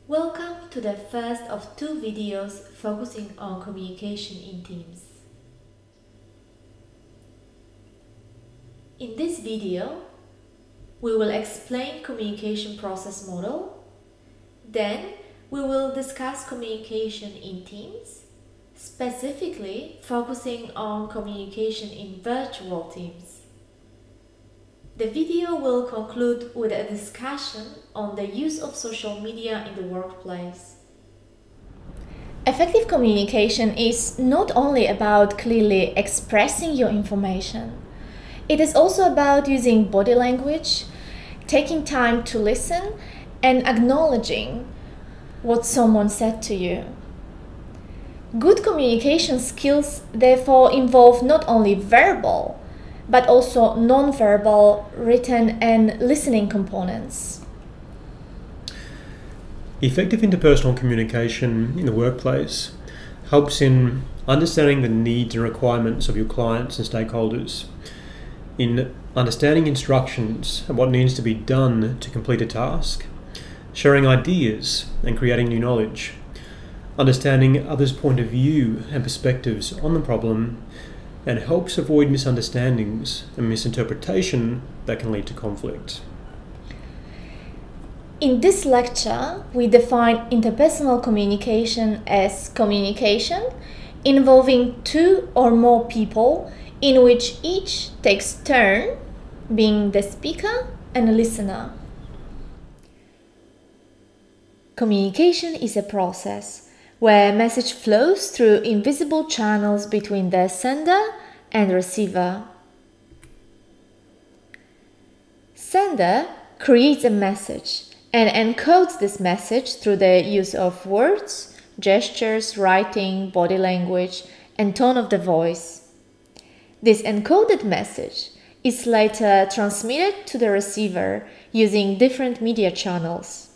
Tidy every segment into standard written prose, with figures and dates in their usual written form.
Welcome to the first of two videos focusing on communication in teams. In this video, we will explain communication process model. Then we will discuss communication in teams, specifically focusing on communication in virtual teams. The video will conclude with a discussion on the use of social media in the workplace. Effective communication is not only about clearly expressing your information. It is also about using body language, taking time to listen, and acknowledging what someone said to you. Good communication skills therefore involve not only verbal, but also non-verbal, written and listening components. Effective interpersonal communication in the workplace helps in understanding the needs and requirements of your clients and stakeholders, in understanding instructions and what needs to be done to complete a task, sharing ideas and creating new knowledge, understanding others' point of view and perspectives on the problem, and helps avoid misunderstandings and misinterpretation that can lead to conflict. In this lecture, we define interpersonal communication as communication involving two or more people in which each takes turn being the speaker and a listener. Communication is a process where message flows through invisible channels between the sender and receiver. Sender creates a message and encodes this message through the use of words, gestures, writing, body language, and tone of the voice. This encoded message is later transmitted to the receiver using different media channels,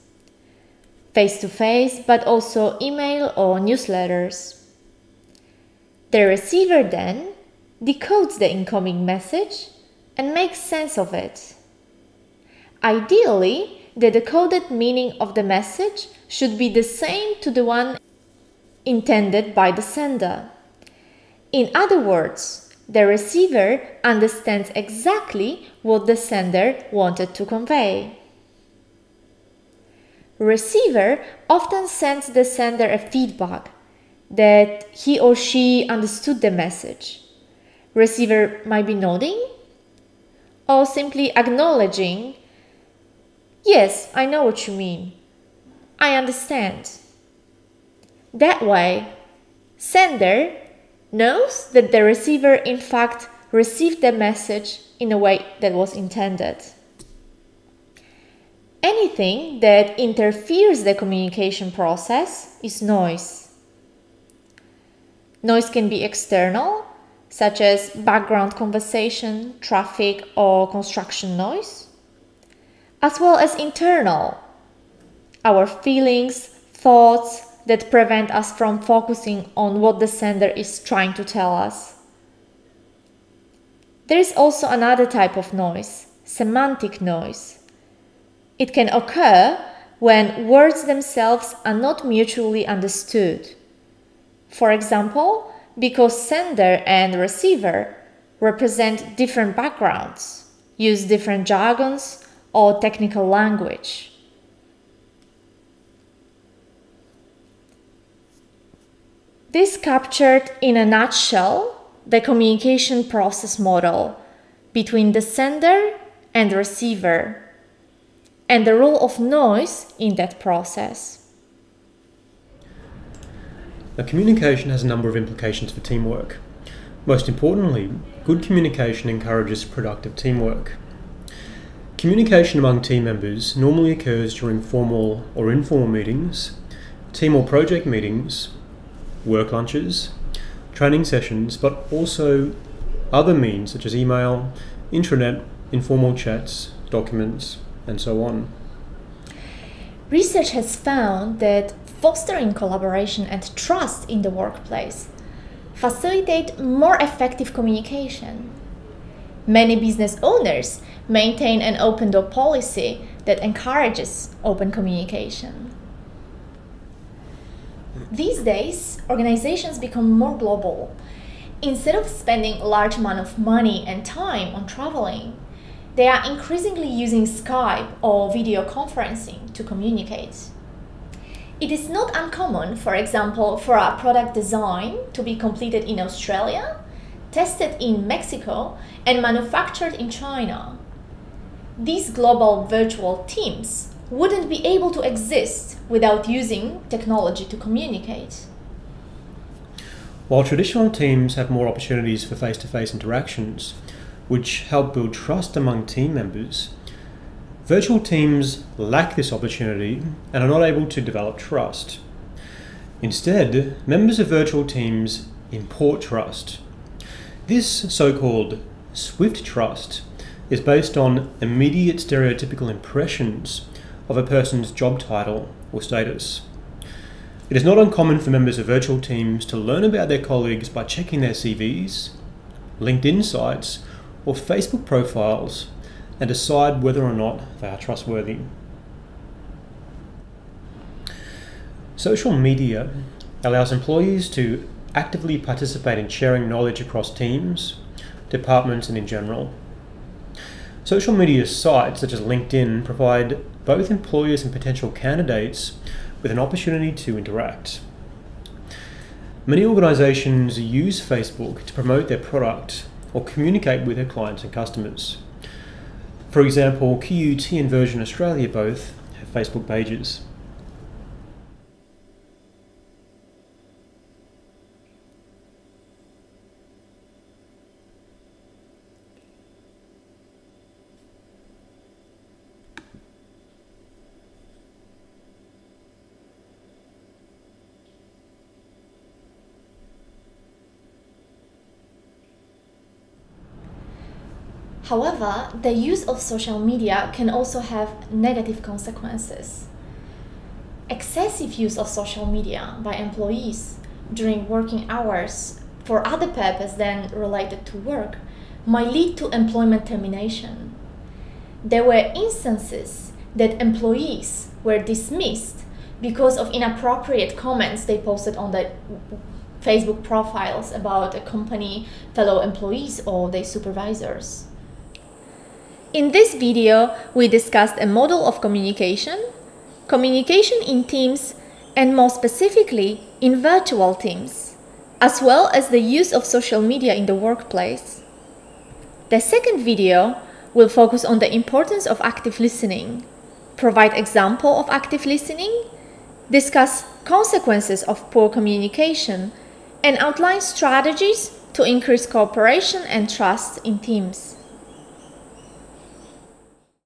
face-to-face, but also email or newsletters. The receiver then decodes the incoming message and makes sense of it. Ideally, the decoded meaning of the message should be the same to the one intended by the sender. In other words, the receiver understands exactly what the sender wanted to convey. Receiver often sends the sender a feedback that he or she understood the message. Receiver might be nodding or simply acknowledging, "Yes, I know what you mean. I understand." That way, sender knows that the receiver in fact received the message in a way that was intended. Anything that interferes the communication process is noise. Noise can be external, such as background conversation, traffic, or construction noise, as well as internal, our feelings, thoughts that prevent us from focusing on what the sender is trying to tell us. There is also another type of noise, semantic noise. It can occur when words themselves are not mutually understood. For example, because sender and receiver represent different backgrounds, use different jargons or technical language. This captured in a nutshell the communication process model between the sender and receiver, and the role of noise in that process. Now, communication has a number of implications for teamwork. Most importantly, good communication encourages productive teamwork. Communication among team members normally occurs during formal or informal meetings, team or project meetings, work lunches, training sessions, but also other means such as email, intranet, informal chats, documents, and so on. Research has found that fostering collaboration and trust in the workplace facilitate more effective communication. Many business owners maintain an open door policy that encourages open communication. These days, organizations become more global. Instead of spending a large amount of money and time on traveling, they are increasingly using Skype or video conferencing to communicate. It is not uncommon, for example, for a product design to be completed in Australia, tested in Mexico, and manufactured in China. These global virtual teams wouldn't be able to exist without using technology to communicate. While traditional teams have more opportunities for face-to-face interactions, which help build trust among team members, virtual teams lack this opportunity and are not able to develop trust. Instead, members of virtual teams import trust. This so-called swift trust is based on immediate stereotypical impressions of a person's job title or status. It is not uncommon for members of virtual teams to learn about their colleagues by checking their CVs, LinkedIn sites, or Facebook profiles and decide whether or not they are trustworthy. Social media allows employees to actively participate in sharing knowledge across teams, departments, and in general. Social media sites such as LinkedIn provide both employers and potential candidates with an opportunity to interact. Many organizations use Facebook to promote their product or communicate with their clients and customers. For example, QUT and Virgin Australia both have Facebook pages. However, the use of social media can also have negative consequences. Excessive use of social media by employees during working hours for other purposes than related to work might lead to employment termination. There were instances that employees were dismissed because of inappropriate comments they posted on their Facebook profiles about a company, fellow employees, or their supervisors. In this video, we discussed a model of communication in teams, and more specifically, in virtual teams, as well as the use of social media in the workplace. The second video will focus on the importance of active listening, provide example of active listening, discuss consequences of poor communication, and outline strategies to increase cooperation and trust in teams.